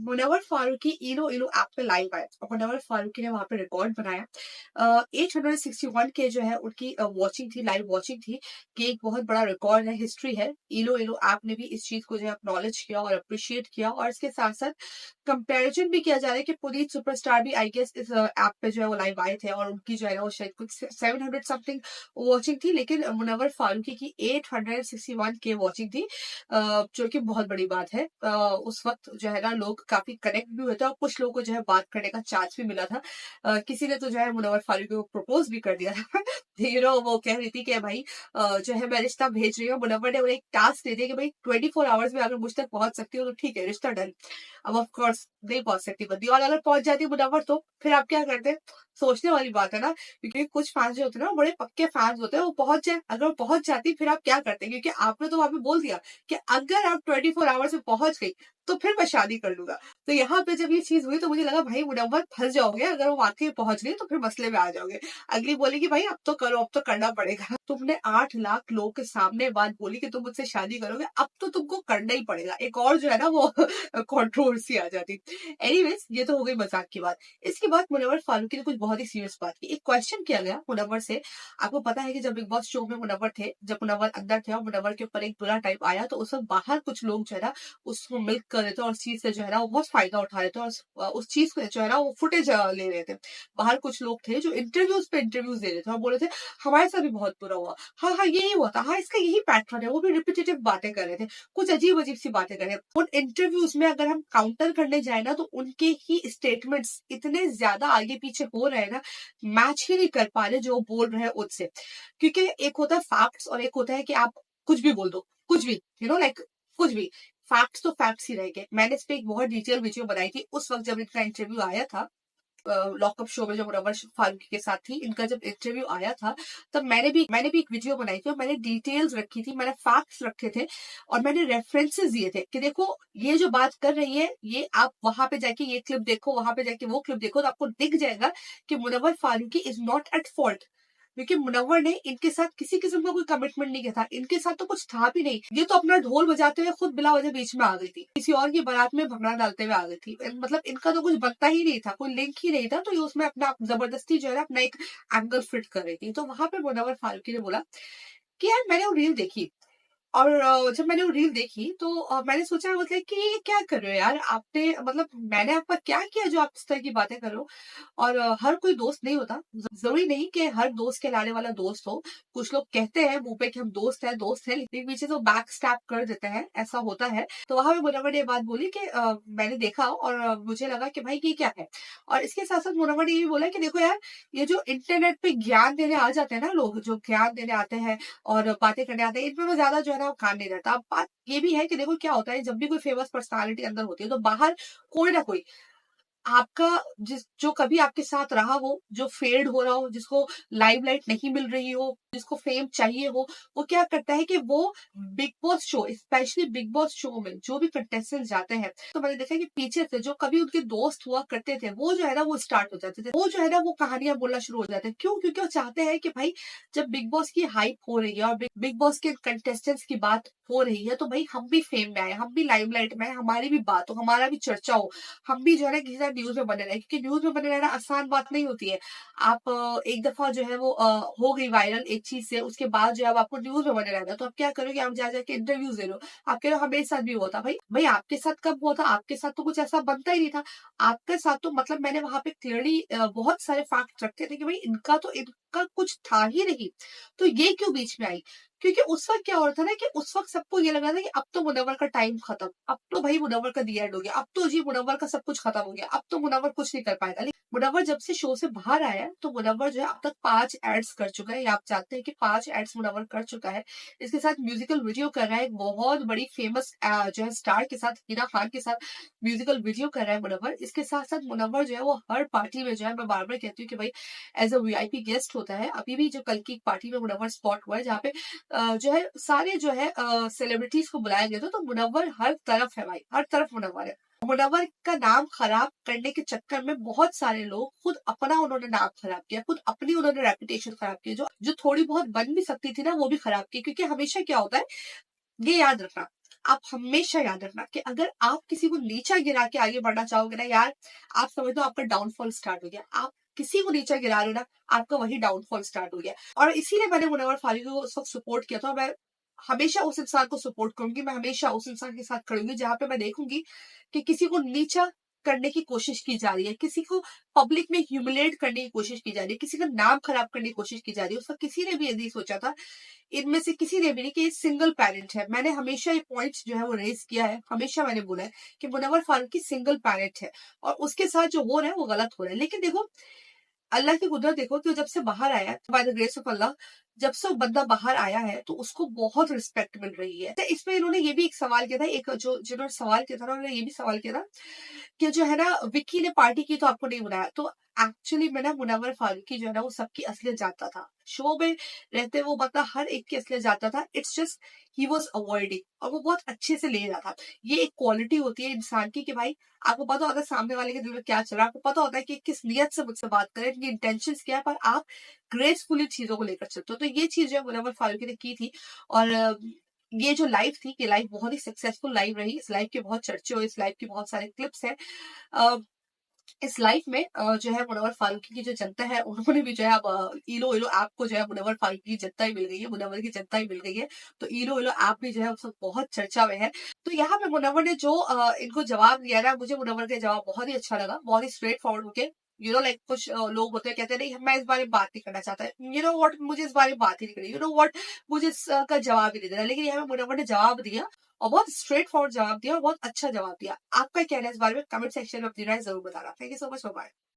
मुनव्वर फारूकी इलो इलो ऐप पे लाइव आए और मुनव्वर फारूकी ने वहां पे रिकॉर्ड बनाया। 861 के जो है उनकी वॉचिंग थी, लाइव वॉचिंग थी, कि एक बहुत बड़ा रिकॉर्ड है, हिस्ट्री है। इलो इलो ऐप ने भी इस चीज को जो है एक्नॉलेज किया और अप्रिशिएट किया, और इसके साथ साथ कंपैरिजन भी किया जा रहा है कि पुनीत सुपरस्टार भी आई गेस इस ऐप पे जो है वो लाइव आए थे, और उनकी जो है ना वो शायद कुछ 700 समथिंग वॉचिंग थी, लेकिन मुनव्वर फारूकी की 861 के वॉचिंग थी, जो कि बहुत बड़ी बात है। उस वक्त जो है ना लोग काफी कनेक्ट भी हुए थे, और कुछ लोगों को जो है बात करने का चांस भी मिला था। किसी ने तो जो है मुनव्वर फारूकी को प्रपोज भी कर दिया था। वो कह रही थी कि भाई जो है मैं रिश्ता भेज रही हूँ। मुनव्वर ने उन्हें एक टास्क दे दिया कि भाई 24 आवर्स में अगर मुझ तक पहुंच सकती हो तो ठीक है, रिश्ता डन। अब ऑफ कोर्स नहीं पहुंच सकती बंदी, और अगर पहुंच जाती मुनव्वर तो फिर आप क्या करते? सोचने वाली बात है ना, क्योंकि कुछ फैंस जो होते हैं ना, बड़े पक्के फैंस होते हैं, वो पहुंच जाए, अगर वो पहुंच जाती फिर आप क्या करते? क्योंकि आपने तो वहां पे बोल दिया कि अगर आप 24 आवर्स में पहुंच गई तो फिर मैं शादी कर लूंगा। तो यहाँ पे जब ये चीज हुई तो मुझे लगा भाई मुनव्वर फंस जाओगे, अगर वो वाकई पहुंच गई तो फिर मसले में आ जाओगे। अगली बोलेगी भाई अब तो करो, अब तो करना पड़ेगा। तुमने 8 लाख लोगों के सामने बात बोली कि तुम मुझसे शादी करोगे, अब तो तुमको करना ही पड़ेगा। एक और जो है ना वो कंट्रोवर्सी आ जाती। एनीवेज, ये तो हो गई मजाक की बात। इसके बाद मुनव्वर फारूकी ने कुछ बहुत ही सीरियस बात की। एक क्वेश्चन किया गया मुनव्वर से। आपको पता है कि जब बिग बॉस शो में मुनव्वर थे, जब मुनव्वर अंदर थे और मुनव्वर के ऊपर एक बुरा टाइप आया, तो उस वक्त बाहर कुछ लोग जो है ना उसको मिल्क कर रहे थे, और उस चीज से जो है ना वो बहुत फायदा उठा रहे थे, और उस चीज को जो है ना वो फुटेज ले रहे थे। बाहर कुछ लोग थे जो इंटरव्यूज पे इंटरव्यूज दे रहे थे और बोल रहे थे हमारे साथ भी बहुत बुरा हुआ, हाँ हाँ यही हुआ था, हाँ इसका यही पैटर्न है। वो भी रिपीटेटिव बातें कर रहे थे, कुछ अजीब अजीब सी बातें कर रहे थे। उन इंटरव्यूज में अगर हम काउंटर करने जाए ना, तो उनके ही स्टेटमेंट्स इतने ज्यादा आगे पीछे हो रहे हैं ना, मैच ही नहीं कर पा रहे जो बोल रहे हैं उससे। क्योंकि एक होता है फैक्ट्स, और एक होता है कि आप कुछ भी बोल दो, कुछ भी, लाइक कुछ भी। फैक्ट्स तो फैक्ट्स ही रहेंगे। मैंने इस पे एक बहुत डिटेल वीडियो बनाई थी उस वक्त जब इनका इंटरव्यू आया था, लॉकअप शो में, जब मुनव्वर फारूकी के साथ थी, इनका जब इंटरव्यू आया था, तब मैंने भी एक वीडियो बनाई थी, और मैंने डिटेल्स रखी थी, मैंने फैक्ट्स रखे थे, और मैंने रेफरेंसेस दिए थे कि देखो ये जो बात कर रही है, ये आप वहां पे जाके ये क्लिप देखो, वहां पे जाके वो क्लिप देखो, तो आपको दिख जाएगा कि Munawar Faruqui is not at fault. क्योंकि मुनव्वर ने इनके साथ किसी किस्म का कोई कमिटमेंट नहीं किया था, इनके साथ तो कुछ था भी नहीं। ये तो अपना ढोल बजाते हुए खुद बिला वजह बीच में आ गई थी, किसी और की बारात में भंगड़ा डालते हुए आ गई थी। मतलब इनका तो कुछ बनता ही नहीं था, कोई लिंक ही नहीं था, तो ये उसमें अपना जबरदस्ती जो है ना अपना एक एंगल फिट कर रही थी। तो वहां पे मुनव्वर फारूकी ने बोला कि यार मैंने वो रील देखी, और जब मैंने वो रील देखी तो मैंने सोचा मतलब कि ये क्या कर रहे हो यार आपने, मतलब मैंने आपका क्या किया जो आप इस तरह की बातें कर रहे हो। और हर कोई दोस्त नहीं होता, जरूरी नहीं कि हर दोस्त के लाने वाला दोस्त हो। कुछ लोग कहते हैं मुंह पे कि हम दोस्त हैं, लेकिन पीछे तो बैक स्टैप कर देते हैं, ऐसा होता है। तो वहां पे मुनव्वर ने ये बात बोली कि मैंने देखा और मुझे लगा कि भाई ये क्या है। और इसके साथ साथ मुनव्वर ने ये भी बोला कि देखो यार, ये जो इंटरनेट पे ज्ञान देने आ जाते हैं ना लोग, जो ज्ञान देने आते हैं और बातें करने आते हैं, इनमें मैं ज्यादा जो है ना कान नहीं रहता। अब बात ये भी है कि देखो क्या होता है, जब भी कोई फेमस पर्सनालिटी अंदर होती है तो बाहर कोई ना कोई आपका जो कभी आपके साथ रहा हो, जो फेड हो रहा हो, जिसको लाइमलाइट नहीं मिल रही हो, जिसको फेम चाहिए हो, वो क्या करता है कि वो big boss show, specially big boss show में जो भी कंटेस्टेंट जाते हैं, तो मैंने देखा कि पीछे से जो कभी उनके दोस्त हुआ करते थे, वो जो है ना वो स्टार्ट हो जाते थे, वो जो है ना वो कहानियां बोलना शुरू हो जाते हैं। क्यों? क्योंकि वो चाहते हैं कि भाई जब बिग बॉस की हाइप हो रही है और बिग बॉस के कंटेस्टेंट्स की बात हो रही है, तो भाई हम भी फेम में आए, हम भी लाइमलाइट में आए, हमारी भी बात हो, हमारा भी चर्चा हो, हम भी जो है ना किसी तरह न्यूज में बने रहे। क्योंकि न्यूज में बने रहना आसान बात नहीं होती है। आप एक दफा जो है वो हो गई वायरल एक चीज से, उसके बाद जो है अब आपको न्यूज में बने रहना है, तो आप क्या करोगे? आप जा जाके इंटरव्यूज दे लो, आप कह रहे हो हमारे साथ भी हुआ था। भाई भाई आपके साथ कब हुआ था? आपके साथ तो कुछ ऐसा बनता ही नहीं था। आपके साथ तो मतलब मैंने वहां पे क्लियरली बहुत सारे फैक्ट रखे थे कि भाई इनका कुछ था ही नहीं, तो ये क्यों बीच में आई? क्योंकि उस वक्त क्या हो रहा था ना कि उस वक्त सबको ये लग रहा था कि अब तो मुनव्वर का टाइम खत्म, अब तो भाई मुनव्वर का दी एंड हो गया, अब तो जी मुनव्वर का सब कुछ खत्म हो गया, अब तो मुनव्वर कुछ नहीं कर पाएगा। लेकिन मुनव्वर जब से शो से बाहर आया है, तो मुनव्वर जो है अब तक 5 एड्स कर चुका है। ये आप जानते हैं कि 5 एड्स मुनव्वर कर चुका है। इसके साथ म्यूजिकल वीडियो कर रहा है, एक बहुत बड़ी फेमस जो है स्टार के साथ, हिना खान के साथ म्यूजिकल वीडियो कर रहा है मुनव्वर। इसके साथ साथ मुनव्वर जो है वो हर पार्टी में जो है, मैं बार बार कहती हूँ कि भाई एज अ वीआईपी गेस्ट होता है। अभी भी जो कल की एक पार्टी में मुनव्वर स्पॉट हुआ है, जहाँ पे जो है सारे जो है सेलिब्रिटीज को बुलाया गया था, तो मुनव्वर हर तरफ है भाई, हर तरफ मुनव्वर है। मुनव्वर का नाम खराब करने के चक्कर में बहुत सारे लोग खुद अपना उन्होंने नाम खराब किया, खुद अपनी उन्होंने रेपुटेशन खराब की, जो जो थोड़ी बहुत बन भी सकती थी ना वो भी खराब की। क्योंकि हमेशा क्या होता है, ये याद रखना, आप हमेशा याद रखना कि अगर आप किसी को नीचा गिरा के आगे बढ़ना चाहोगे ना यार, आप समझ लो आपका डाउनफॉल स्टार्ट हो गया। आप किसी को नीचा गिरा रहे हो ना, आपका वही डाउनफॉल स्टार्ट हो गया। और इसीलिए मैंने मुनव्वर फारूकी को उस वक्त सपोर्ट किया था। मैं हमेशा उस इंसान को सपोर्ट करूंगी, मैं हमेशा उस इंसान के साथ खड़ूंगी जहां पे मैं देखूंगी कि किसी को नीचा करने की कोशिश की जा रही है, किसी को पब्लिक में ह्यूमिलेट करने की कोशिश की जा रही है, किसी का नाम खराब करने की कोशिश की जा रही है। उस वक्त किसी ने भी यदि सोचा था, इनमें से किसी ने भी नहीं, कि ये सिंगल पेरेंट है। मैंने हमेशा ये पॉइंट जो है वो रेज किया है, हमेशा मैंने बोला है कि मुनव्वर फारूकी सिंगल पेरेंट है और उसके साथ जो हो रहा है वो गलत हो रहा है। लेकिन देखो, अल्लाह की कुदरत देखो कि वो जब से बाहर आया है, बाय द ग्रेस ऑफ अल्लाह, जब से वो बंदा बाहर आया है तो उसको बहुत रिस्पेक्ट मिल रही है। तो इसमें इन्होंने ये भी एक सवाल किया था, एक जो जिन्होंने सवाल किया था ना, उन्होंने ये भी सवाल किया था कि जो है ना, विक्की ने पार्टी की तो आपको नहीं बुलाया। तो एक्चुअली में ना, मुनव्वर फारूकी जो है ना, वो सबकी असलियत जानता था। शो में रहते वो बंदा हर एक की असलियत जानता था। It's just he was avoiding, और वो बहुत अच्छे से ले रहा था। ये एक क्वालिटी होती है इंसान की कि भाई, आपको पता होता है सामने वाले के दिल में क्या चल रहा है, आपको पता होता है कि किस नियत से मुझसे बात करें, इनकी इंटेंशंस क्या है, पर आप ग्रेसफुली चीजों को लेकर चलते हो। तो ये चीज जो है मुनव्वर फारूकी ने की थी। और ये जो लाइफ थी, कि लाइफ बहुत ही सक्सेसफुल लाइफ रही। इस लाइफ के बहुत चर्चे हुए, इस लाइफ के बहुत सारे क्लिप्स हैं। अ, इस लाइफ में जो है मुनव्वर फारूकी की जो जनता है, उन्होंने भी जो है अब इलो इलो ऐप को जो है मुनव्वर फारूकी की जनता ही मिल गई है, मुनव्वर की जनता ही मिल गई है। तो इलो इलो ऐप भी जो है उस वक्त बहुत चर्चा में है। तो यहाँ पे मुनव्वर ने जो इनको जवाब दिया ना, मुझे मुनव्वर का जवाब बहुत ही अच्छा लगा, बहुत ही स्ट्रेट फॉरवर्ड होके। लाइक कुछ लोग होते हैं, कहते हैं नहीं मैं इस बारे में बात नहीं करना चाहता, व्हाट, मुझे इस बारे में बात ही नहीं करनी, व्हाट, मुझे इसका जवाब ही नहीं देना। लेकिन यहाँ पे मुनव्वर ने जवाब दिया, और बहुत स्ट्रेट फॉरवर्ड जवाब दिया, और बहुत अच्छा जवाब दिया। आपका क्या कहना है इस बारे में? कमेंट सेक्शन में अपनी राय जरूर बताना। Thank you so much, bye.